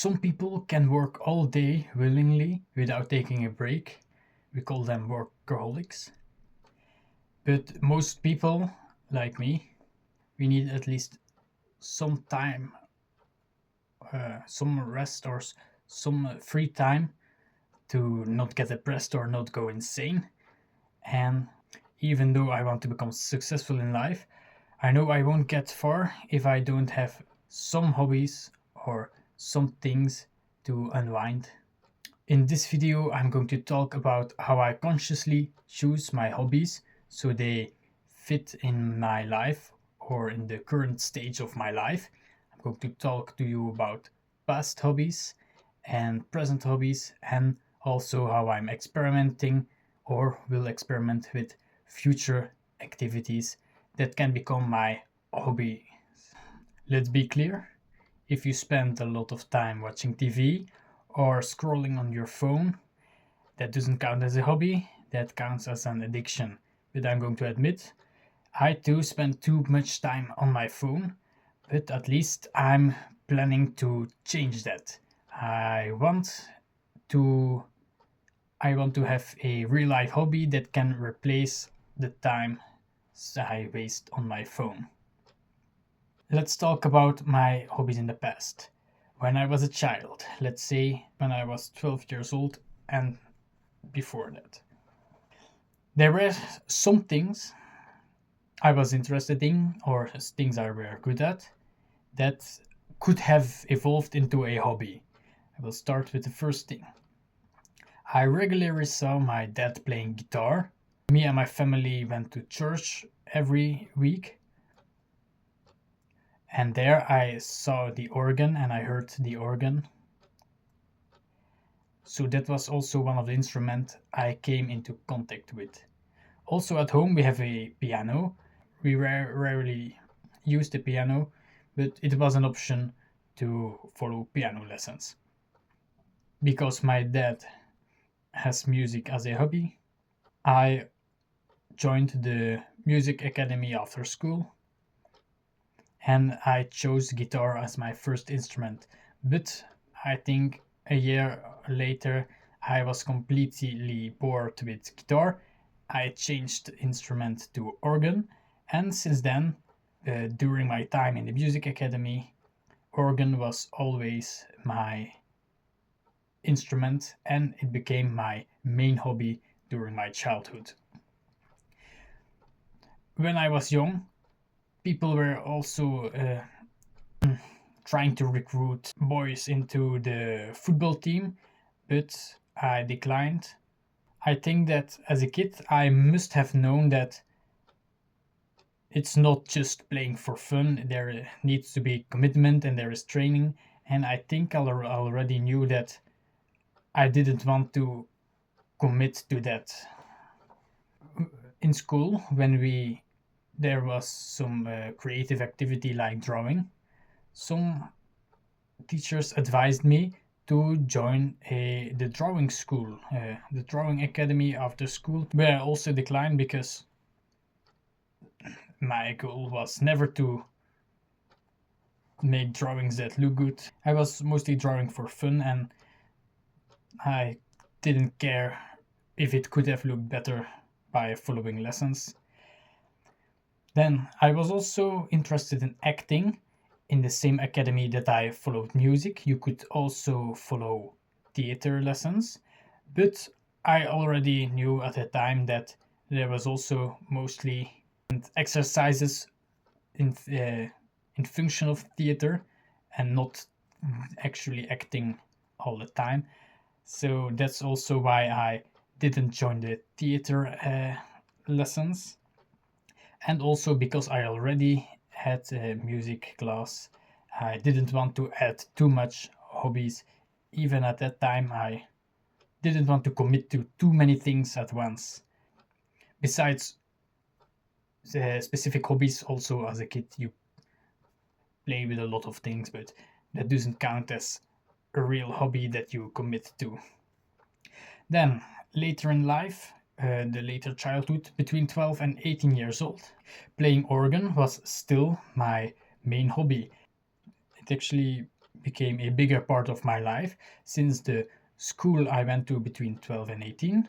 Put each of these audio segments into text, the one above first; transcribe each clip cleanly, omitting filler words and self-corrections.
Some people can work all day willingly without taking a break. We call them workaholics. But most people, like me, we need at least some time, some rest or some free time to not get depressed or not go insane. And even though I want to become successful in life, I know I won't get far if I don't have some hobbies or some things to unwind. In this video, I'm going to talk about how I consciously choose my hobbies so they fit in my life or in the current stage of my life. I'm going to talk to you about past hobbies and present hobbies, and also how I'm experimenting or will experiment with future activities that can become my hobby. Let's be clear, if you spend a lot of time watching TV or scrolling on your phone, that doesn't count as a hobby, that counts as an addiction. But I'm going to admit, I too spend too much time on my phone, but at least I'm planning to change that. I want to I want to have a real life hobby that can replace the time I waste on my phone. Let's talk about my hobbies in the past. When I was a child, let's say when I was 12 years old and before that. There were some things I was interested in or things I were good at that could have evolved into a hobby. I will start with the first thing. I regularly saw my dad playing guitar. Me and my family went to church every week, and there I saw the organ and I heard the organ. So that was also one of the instruments I came into contact with. Also at home we have a piano. We rarely use the piano, but it was an option to follow piano lessons. Because my dad has music as a hobby, I joined the music academy after school and I chose guitar as my first instrument. But I think a year later I was completely bored with guitar. I changed instrument to organ, and since then, during my time in the music academy, organ was always my instrument and it became my main hobby during my childhood. When I was young, people were also trying to recruit boys into the football team, but I declined. I think that as a kid, I must have known that it's not just playing for fun. There needs to be commitment and there is training. And I think I already knew that I didn't want to commit to that. In school, when there was some creative activity like drawing, some teachers advised me to join the drawing school, the drawing academy after school, where I also declined because my goal was never to make drawings that look good. I was mostly drawing for fun and I didn't care if it could have looked better by following lessons. Then I was also interested in acting in the same academy that I followed music. You could also follow theater lessons, but I already knew at the time that there was also mostly exercises in functional theater and not actually acting all the time. So that's also why I didn't join the theater lessons, and also because I already had a music class. I didn't want to add too much hobbies. Even at that time, I didn't want to commit to too many things at once. Besides the specific hobbies, also as a kid, you play with a lot of things, but that doesn't count as a real hobby that you commit to. Then, later in life, the later childhood, between 12 and 18 years old, playing organ was still my main hobby. It actually became a bigger part of my life since the school I went to between 12 and 18.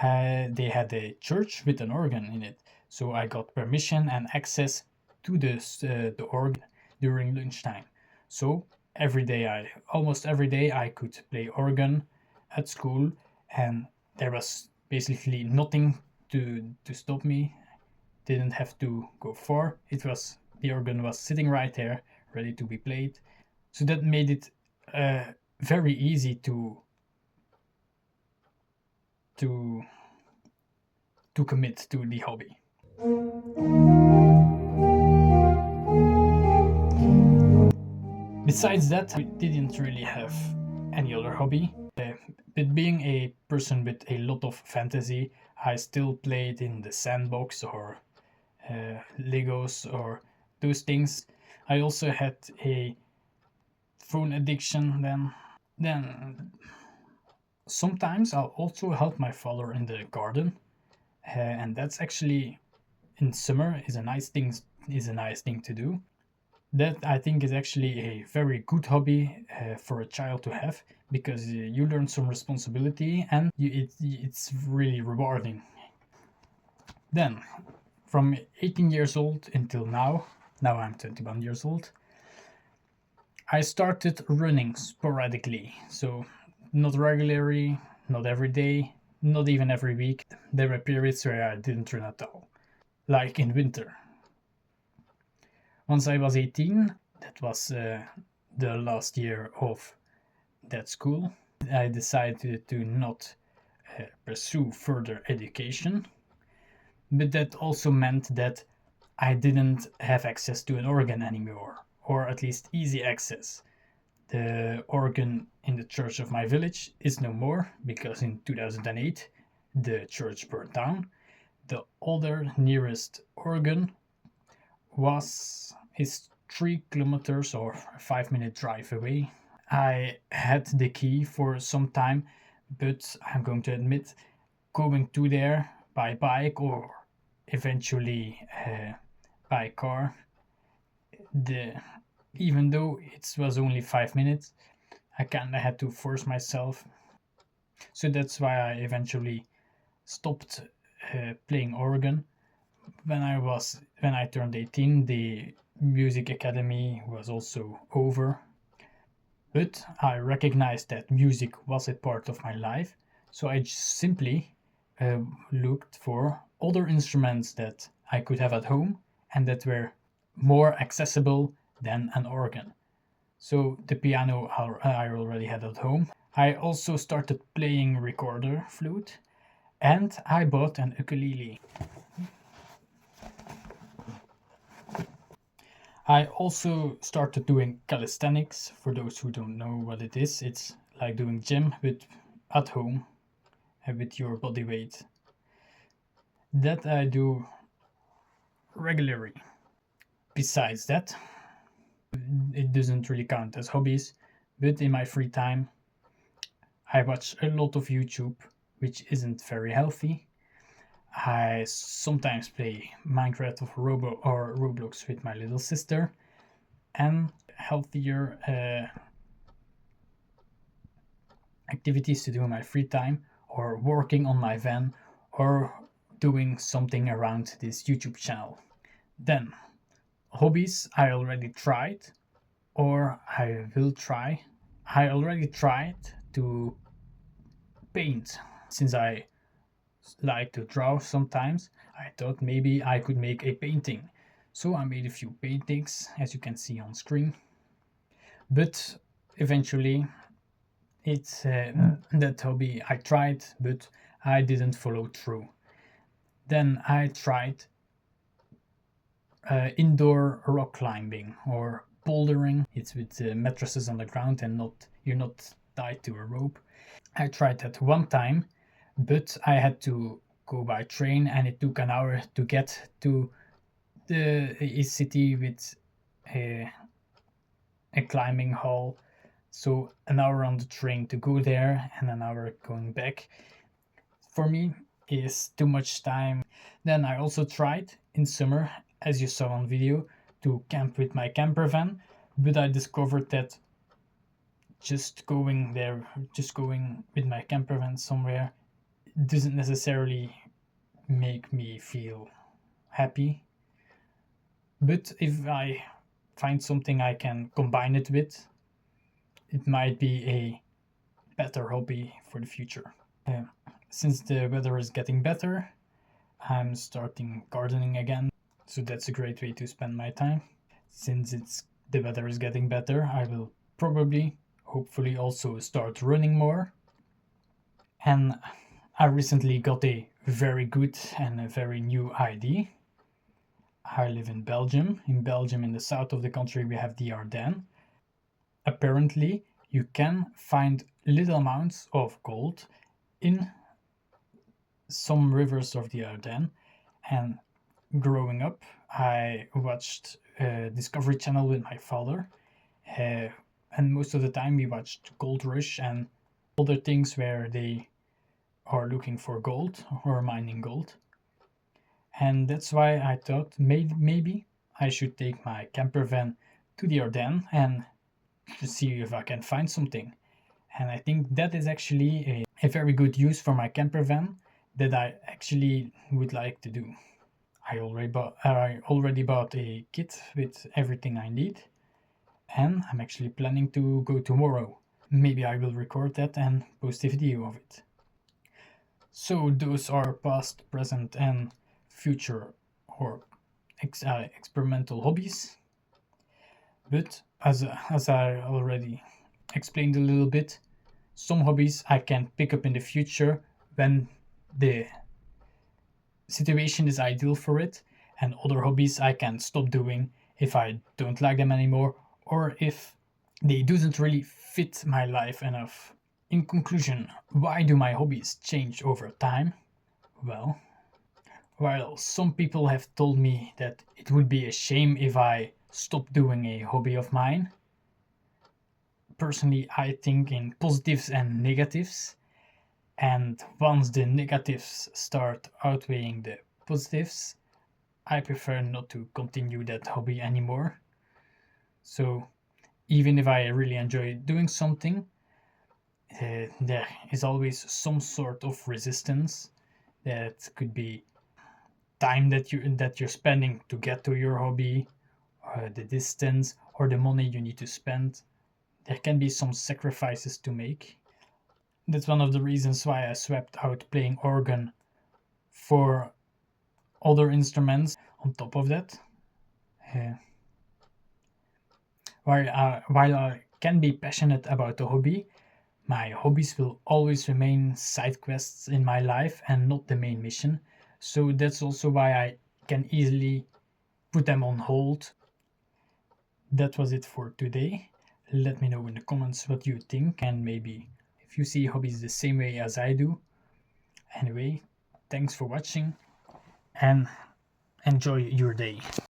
They had a church with an organ in it, so I got permission and access to the organ during lunchtime. So almost every day, I could play organ at school, and there was basically nothing to stop me. Didn't have to go far. The organ was sitting right there, ready to be played. So that made it very easy to to commit to the hobby. Besides that, I didn't really have any other hobby. But being a person with a lot of fantasy, I still played in the sandbox or Legos or those things. I also had a phone addiction then. Then sometimes I'll also help my father in the garden, and that's actually in summer is a nice thing to do. That I think is actually a very good hobby for a child to have because you learn some responsibility and it's really rewarding. Then, from 18 years old until now I'm 21 years old, I started running sporadically. So, not regularly, not every day, not even every week. There were periods where I didn't run at all, like in winter. Once I was 18, that was the last year of that school, I decided to not pursue further education. But that also meant that I didn't have access to an organ anymore, or at least easy access. The organ in the church of my village is no more because in 2008 the church burned down. The other nearest organ is 3 kilometers or a 5 minute drive away. I had the key for some time, but I'm going to admit, going to there by bike or eventually by car, the even though it was only 5 minutes, I kind of had to force myself. So that's why I eventually stopped playing organ. When I turned 18, the music academy was also over. But I recognized that music was a part of my life, so I just simply looked for other instruments that I could have at home and that were more accessible than an organ. So the piano I already had at home. I also started playing recorder flute and I bought an ukulele. I also started doing calisthenics. For those who don't know what it is, it's like doing gym but at home and with your body weight. That I do regularly. Besides that, it doesn't really count as hobbies, but in my free time, I watch a lot of YouTube, which isn't very healthy. I sometimes play Minecraft or Roblox with my little sister, and healthier activities to do in my free time, or working on my van, or doing something around this YouTube channel. Then, hobbies I already tried, or I will try. I already tried to paint since I like to draw sometimes. I thought maybe I could make a painting. So I made a few paintings, as you can see on screen. But eventually, it's that hobby I tried, but I didn't follow through. Then I tried indoor rock climbing or bouldering. It's with mattresses on the ground and you're not tied to a rope. I tried that one time, but I had to go by train and it took an hour to get to a city with a, a climbing hall. So an hour on the train to go there and an hour going back. For me is too much time. Then I also tried in summer, as you saw on video, to camp with my camper van, But I discovered that just going there, just going with my camper van somewhere, doesn't necessarily make me feel happy. But if I find something I can combine it with, it might be a better hobby for the future. Uh, since the weather is getting better, I'm starting gardening again, so that's a great way to spend my time. Since the weather is getting better, I will probably, hopefully, also start running more. And I recently got a very good and a very new idea. I live in Belgium. In Belgium, in the south of the country, we have the Ardennes. Apparently, you can find little amounts of gold in some rivers of the Ardennes. And growing up, I watched Discovery Channel with my father. Uh, and most of the time, we watched Gold Rush and other things where they are looking for gold or mining gold. And that's why I thought maybe I should take my camper van to the Ardennes and to see if I can find something. And I think that is actually a very good use for my camper van that I actually would like to do. I already bought a kit with everything I need, and I'm actually planning to go tomorrow. Maybe I will record that and post a video of it. So those are past, present, and future or experimental hobbies. But as I already explained a little bit, some hobbies I can pick up in the future when the situation is ideal for it, and other hobbies I can stop doing if I don't like them anymore or if they doesn't really fit my life enough. In conclusion, why do my hobbies change over time? Well, while some people have told me that it would be a shame if I stopped doing a hobby of mine, personally I think in positives and negatives. And once the negatives start outweighing the positives, I prefer not to continue that hobby anymore. So even if I really enjoy doing something, there is always some sort of resistance. That could be time that you're spending to get to your hobby, the distance, or the money you need to spend. There can be some sacrifices to make. That's one of the reasons why I swapped out playing organ for other instruments on top of that. Uh, while I can be passionate about a hobby, my hobbies will always remain side quests in my life and not the main mission. So that's also why I can easily put them on hold. That was it for today. Let me know in the comments what you think and maybe if you see hobbies the same way as I do. Anyway, thanks for watching and enjoy your day.